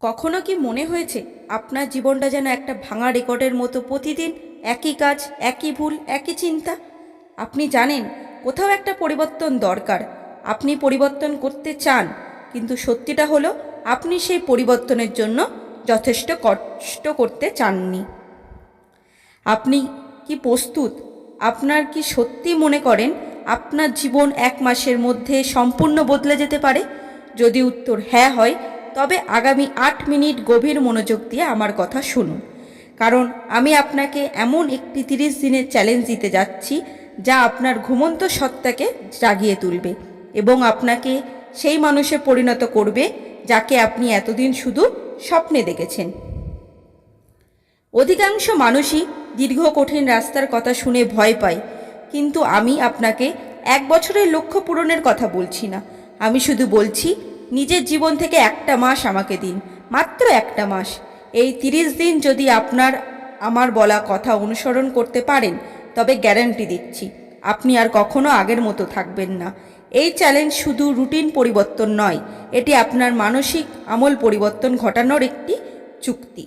কখনো কি মনে হয়েছে আপনার জীবনটা যেন একটা ভাঙা রেকর্ডের মতো, প্রতিদিন একই কাজ, একই ভুল, একই চিন্তা? আপনি জানেন কোথাও একটা পরিবর্তন দরকার, আপনি পরিবর্তন করতে চান, কিন্তু সত্যিটা হলো আপনি সেই পরিবর্তনের জন্য যথেষ্ট কষ্ট করতে চাননি। আপনি কি প্রস্তুত? আপনার কি সত্যি মনে করেন আপনার জীবন 1 মাসের মধ্যে সম্পূর্ণ বদলে যেতে পারে? যদি উত্তর হ্যাঁ হয়, তবে আগামী 8 মিনিট গভীর মনোযোগ দিয়ে আমার কথা শুনুন। কারণ আমি আপনাকে এমন একটি 30 দিনের চ্যালেঞ্জ দিতে যাচ্ছি যা আপনার ঘুমন্ত সত্তাকে জাগিয়ে তুলবে এবং আপনাকে সেই মানুষে পরিণত করবে যাকে আপনি এতদিন শুধু স্বপ্নে দেখেছেন। অধিকাংশ মানুষই দীর্ঘ কঠিন রাস্তার কথা শুনে ভয় পায়, কিন্তু আমি আপনাকে 1 বছরের লক্ষ্য পূরণের কথা বলছি না। আমি শুধু বলছি, নিজের জীবন থেকে একটা মাস আমাকে দিন, মাত্র একটা মাস। এই 30 দিন যদি আমার বলা কথা অনুসরণ করতে পারেন, তবে গ্যারান্টি দিচ্ছি আপনি আর কখনো আগের মতো থাকবেন না। এই চ্যালেঞ্জ শুধু রুটিন পরিবর্তন নয়, এটি আপনার মানসিক আমূল পরিবর্তন ঘটানোর একটি চুক্তি।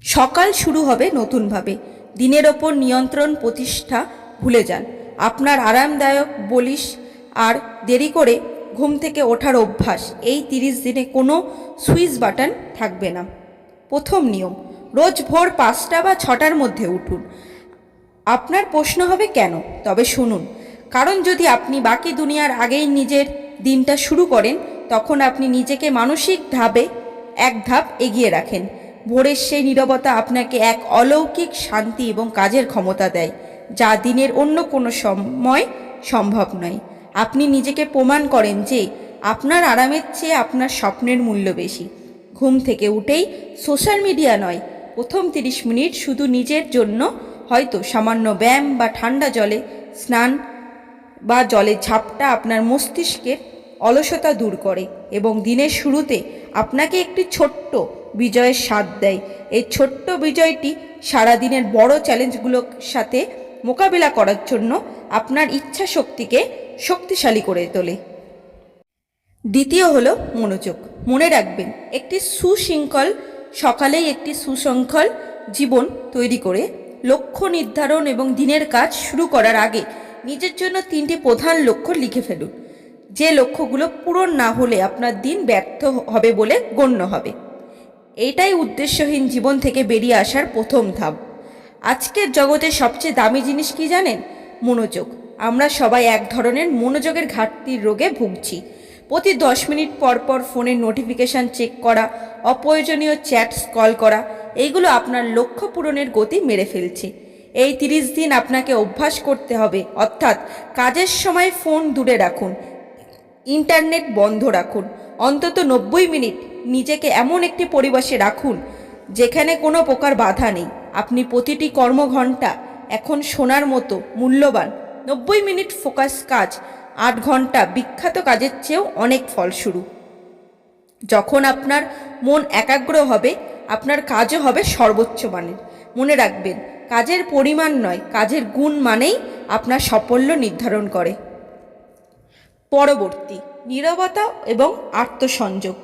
সকাল শুরু হবে নতুনভাবে। দিনের ওপর নিয়ন্ত্রণ প্রতিষ্ঠা ভুলে যান। আপনার আরামদায়ক বলিস আর দেরি করে ঘুম থেকে ওঠার অভ্যাস, এই 30 দিনে কোনো সুইচ বাটন থাকবে না। প্রথম নিয়ম, রোজ ভোর 5টা বা 6টার মধ্যে উঠুন। আপনার প্রশ্ন হবে কেন? তবে শুনুন, কারণ যদি আপনি বাকি দুনিয়ার আগেই নিজের দিনটা শুরু করেন, তখন আপনি নিজেকে মানসিক এক ধাপ এগিয়ে রাখেন। ভোরের সেই নীরবতা আপনাকে এক অলৌকিক শান্তি এবং কাজের ক্ষমতা দেয়, যা দিনের অন্য কোনো সময় সম্ভব নয়। আপনি নিজেকে প্রমাণ করেন যে আপনার আরামের চেয়ে আপনার স্বপ্নের মূল্য বেশি। ঘুম থেকে উঠেই সোশ্যাল মিডিয়া নয়, প্রথম 30 মিনিট শুধু নিজের জন্য, হয়তো সামান্য ব্যায়াম বা ঠান্ডা জলে স্নান বা জলের ঝাপটা আপনার মস্তিষ্কের অলসতা দূর করে এবং দিনের শুরুতে আপনাকে একটি ছোট্ট বিজয়ের স্বাদ দেয়। এই ছোট্ট বিজয়টি সারাদিনের বড় চ্যালেঞ্জগুলোর সাথে মোকাবিলা করার জন্য আপনার ইচ্ছা শক্তিকে শক্তিশালী করে তোলে। দ্বিতীয় হলো মনোযোগ। মনে রাখবেন, একটি সুশৃঙ্খল সকালেই একটি সুশৃঙ্খল জীবন তৈরি করে লক্ষ্য নির্ধারণ এবং দিনের কাজ শুরু করার আগে নিজের জন্য 3টি প্রধান লক্ষ্য লিখে ফেলুন, যে লক্ষ্যগুলো পূরণ না হলে আপনার দিন ব্যর্থ হবে বলে গণ্য হবে। এইটাই উদ্দেশ্যহীন জীবন থেকে বেরিয়ে আসার প্রথম ধাপ। আজকের জগতে সবচেয়ে দামি জিনিস কি জানেন? মনোযোগ। আমরা সবাই এক ধরনের মনোযোগের ঘাটতির রোগে ভুগছি। প্রতি 10 মিনিট পর পর ফোনের নোটিফিকেশান চেক করা, অপ্রয়োজনীয় চ্যাট স্ক্রল করা, এইগুলো আপনার লক্ষ্য পূরণের গতি মেরে ফেলছে। এই 30 দিন আপনাকে অভ্যাস করতে হবে, অর্থাৎ কাজের সময় ফোন দূরে রাখুন, ইন্টারনেট বন্ধ রাখুন। অন্তত 90 মিনিট নিজেকে এমন একটি পরিবেশে রাখুন যেখানে কোনো প্রকার বাধা নেই। আপনি প্রতিটি কর্মঘণ্টা এখন সোনার মতো মূল্যবান। 90 মিনিট ফোকাস কাজ 8 ঘন্টা বিখ্যাত কাজের চেয়েও অনেক ফলস্বরূপ। যখন আপনার মন একাগ্র হবে, আপনার কাজও হবে সর্বোচ্চ মানের। মনে রাখবেন, কাজের পরিমাণ নয়, কাজের গুণ মানেই আপনার সাফল্য নির্ধারণ করে। পরবর্তী, নীরবতা এবং আত্মসংযোগ।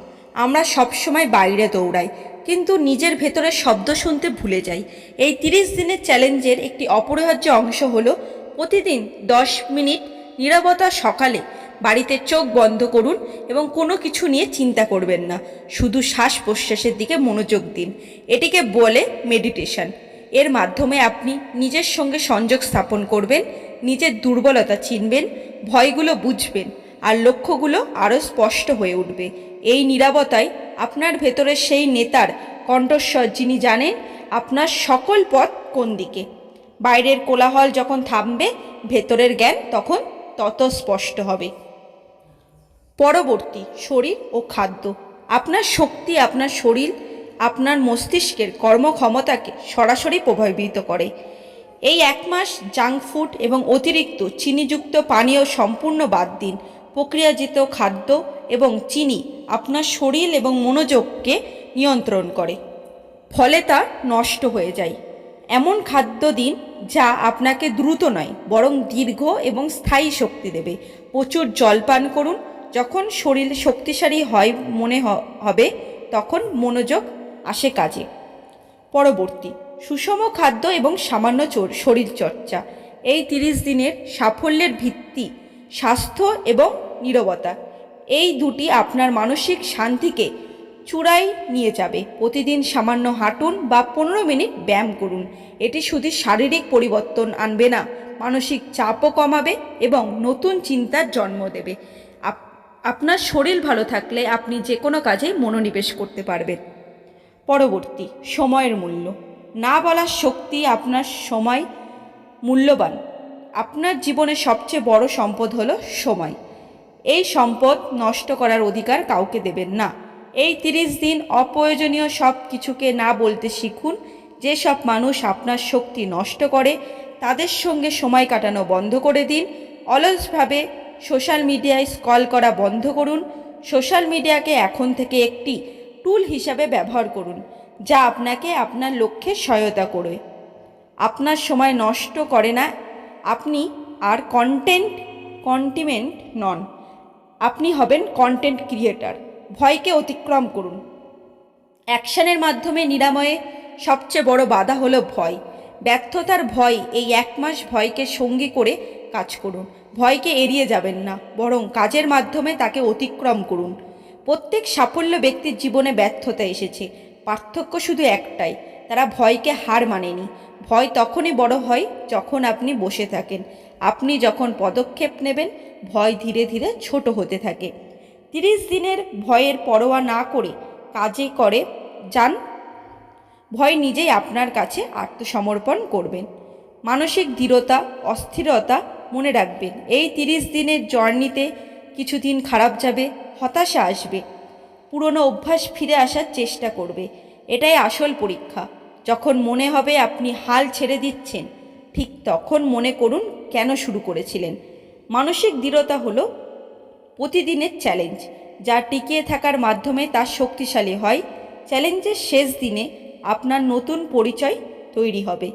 আমরা সবসময় বাইরে দৌড়াই, কিন্তু নিজের ভেতরের শব্দ শুনতে ভুলে যাই। এই 30 দিনের চ্যালেঞ্জের একটি অপরিহার্য অংশ হলো প্রতিদিন 10 মিনিট নীরবতা। সকালে বাড়িতে চোখ বন্ধ করুন এবং কোনো কিছু নিয়ে চিন্তা করবেন না, শুধু শ্বাস প্রশ্বাসের দিকে মনোযোগ দিন। এটিকে বলে মেডিটেশন। এর মাধ্যমে আপনি নিজের সঙ্গে সংযোগ স্থাপন করবেন, নিজের দুর্বলতা চিনবেন, ভয়গুলো বুঝবেন আর লক্ষ্যগুলো আরও স্পষ্ট হয়ে উঠবে। এই নীরবতায় আপনার ভেতরের সেই নেতার কণ্ঠস্বর, যিনি জানেন আপনার সকল পথ কোন দিকে। বাইরের কোলাহল যখন থামবে, ভেতরের জ্ঞান তখন তত স্পষ্ট হবে। পরবর্তী, শরীর ও খাদ্য। আপনার শক্তি আপনার শরীর আপনার মস্তিষ্কের কর্মক্ষমতাকে সরাসরি প্রভাবিত করে। এই 1 মাস জাঙ্ক ফুড এবং অতিরিক্ত চিনিযুক্ত পানীয় সম্পূর্ণ বাদ দিন। প্রক্রিয়াজাত খাদ্য এবং চিনি আপনার শরীর এবং মনোযোগকে নিয়ন্ত্রণ করে, ফলে তা নষ্ট হয়ে যায়। এমন খাদ্য দিন যা আপনাকে দ্রুত নয়, বরং দীর্ঘ এবং স্থায়ী শক্তি দেবে। প্রচুর জল পান করুন। যখন শরীর শক্তিশালী হয় মনে হবে, তখন মনোযোগ আসে কাজে। পরবর্তী, সুষম খাদ্য এবং সামান্য শরীরচর্চা। এই 30 দিনের সাফল্যের ভিত্তি স্বাস্থ্য এবং নীরবতা। এই দুটি আপনার মানসিক শান্তিকে চূড়ায় নিয়ে যাবে। প্রতিদিন সামান্য হাঁটুন বা 15 মিনিট ব্যায়াম করুন। এটি শুধু শারীরিক পরিবর্তন আনবে না, মানসিক চাপও কমাবে এবং নতুন চিন্তার জন্ম দেবে। আপনার শরীর ভালো থাকলে আপনি যে কোনো কাজে মনোনিবেশ করতে পারবেন। পরবর্তী, সময়ের মূল্য। না বলার শক্তি। আপনার সময় মূল্যবান। আপনার জীবনে সবচেয়ে বড় সম্পদ হলো সময়। এই সম্পদ নষ্ট করার অধিকার কাউকে দেবেন না। এই 30 দিন অপ্রয়োজনীয় সব কিছুকে না বলতে শিখুন। যেসব মানুষ আপনার শক্তি নষ্ট করে তাদের সঙ্গে সময় কাটানো বন্ধ করে দিন। অলসভাবে সোশ্যাল মিডিয়ায় স্ক্রল করা বন্ধ করুন। সোশ্যাল মিডিয়াকে এখন থেকে একটি টুল হিসাবে ব্যবহার করুন, যা আপনাকে আপনার লক্ষ্যে সহায়তা করে, আপনার সময় নষ্ট করে না। আপনি আর কন্টেন্ট নন, আপনি হবেন কন্টেন্ট ক্রিয়েটর। ভয়কে অতিক্রম করুন। অ্যাকশনের মাধ্যমে নিরাময়ে সবচেয়ে বড় বাধা হলো ভয়, ব্যর্থতার ভয়। এই 1 মাস ভয়কে সঙ্গী করে কাজ করুন। ভয়কে এড়িয়ে যাবেন না, বরং কাজের মাধ্যমে তাকে অতিক্রম করুন। প্রত্যেক সাফল্য ব্যক্তির জীবনে ব্যর্থতা এসেছে, পার্থক্য শুধু একটাই, তারা ভয়কে হার মানেনি। ভয় তখনই বড় হয় যখন আপনি বসে থাকেন। আপনি যখন পদক্ষেপ নেবেন, ভয় ধীরে ধীরে ছোট হতে থাকে। 30 দিনের ভয়ের পরোয়া না করে কাজে করে যান। ভয় নিজেই আপনার কাছে আত্মসমর্পণ করবেন। মানসিক দৃঢ়তা, অস্থিরতা। মনে রাখবেন, এই 30 দিনের জার্নিতে কিছুদিন খারাপ যাবে, হতাশা আসবে, পুরনো অভ্যাস ফিরে আসার চেষ্টা করবে। এটাই আসল পরীক্ষা। যখন মনে হবে আপনি হাল ছেড়ে দিচ্ছেন, ঠিক তখন মনে করুন কেন শুরু করেছিলেন। মানসিক দৃঢ়তা হলো প্রতিদিনের চ্যালেঞ্জ, যা টিকিয়ে থাকার মাধ্যমে তা শক্তিশালী হয়। চ্যালেঞ্জের শেষ দিনে আপনার নতুন পরিচয় তৈরি হবে।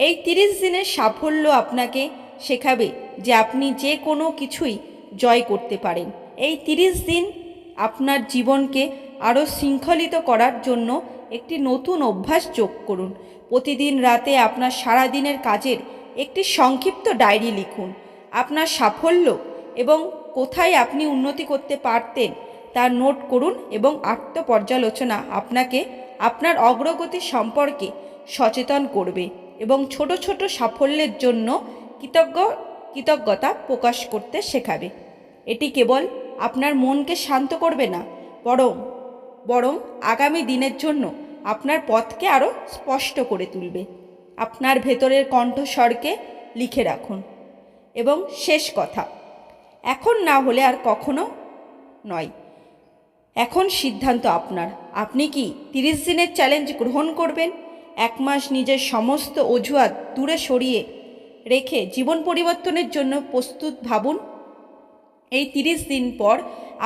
এই 30 দিনের সাফল্য আপনাকে শেখাবে যে আপনি যে কোনো কিছুই জয় করতে পারেন। এই 30 দিন আপনার জীবনকে আরও শৃঙ্খলিত করার জন্য একটি নতুন অভ্যাস যোগ করুন। প্রতিদিন রাতে আপনার সারাদিনের কাজের একটি সংক্ষিপ্ত ডায়েরি লিখুন। আপনার সাফল্য এবং কোথায় আপনি উন্নতি করতে পারতেন তা নোট করুন এবং আত্মপর্যালোচনা আপনাকে আপনার অগ্রগতি সম্পর্কে সচেতন করবে এবং ছোট ছোট সাফল্যের জন্য কৃতজ্ঞতা প্রকাশ করতে শেখাবে। এটি কেবল আপনার মনকে শান্ত করবে না, বরং আগামী দিনের জন্য আপনার পথকে আরও স্পষ্ট করে তুলবে। আপনার ভেতরের কণ্ঠস্বরকে লিখে রাখুন। এবং শেষ কথা, এখন না হলে আর কখনো নয়। এখন সিদ্ধান্ত আপনার। আপনি কি 30 দিনের চ্যালেঞ্জ গ্রহণ করবেন? 1 মাস নিজের সমস্ত অজুহাত দূরে সরিয়ে রেখে জীবন পরিবর্তনের জন্য প্রস্তুত ভাবুন। এই 30 দিন পর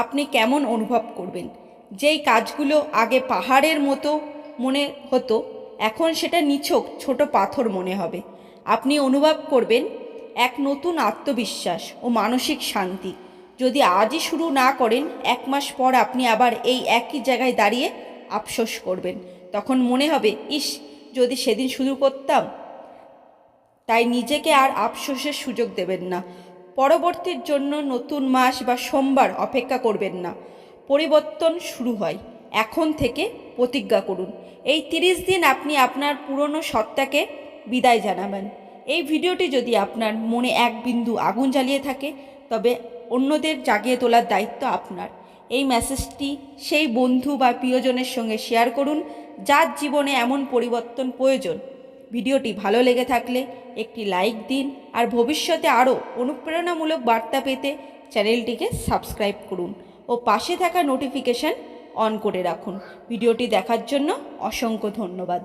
আপনি কেমন অনুভব করবেন? যেই কাজগুলো আগে পাহাড়ের মতো মনে হতো, এখন সেটা নিছক ছোট পাথর মনে হবে। আপনি অনুভব করবেন এক নতুন আত্মবিশ্বাস ও মানসিক শান্তি। যদি আজই শুরু না করেন, 1 মাস পর আপনি আবার এই একই জায়গায় দাঁড়িয়ে আফসোস করবেন। তখন মনে হবে, ইস, যদি সেদিন শুরু করতাম। তাই নিজেকে আর আফসোসের সুযোগ দেবেন না। পরবর্তীর জন্য নতুন মাস বা সোমবার অপেক্ষা করবেন না। পরিবর্তন শুরু হয় এখন থেকে। প্রতিজ্ঞা করুন, এই 30 দিন আপনি আপনার পুরনো সত্তাকে বিদায় জানাবেন। এই ভিডিওটি যদি আপনার মনে এক বিন্দু আগুন জ্বালিয়ে থাকে, তবে অন্যদের জাগিয়ে তোলার দায়িত্ব আপনার। এই মেসেজটি সেই বন্ধু বা প্রিয়জনের সঙ্গে শেয়ার করুন যার জীবনে এমন পরিবর্তন প্রয়োজন। ভিডিওটি ভালো লেগে থাকলে একটি লাইক দিন, আর ভবিষ্যতে আরও অনুপ্রেরণামূলক বার্তা পেতে চ্যানেলটিকে সাবস্ক্রাইব করুন ও পাশে থাকা নোটিফিকেশান অন করে রাখুন। ভিডিওটি দেখার জন্য অসংখ্য ধন্যবাদ।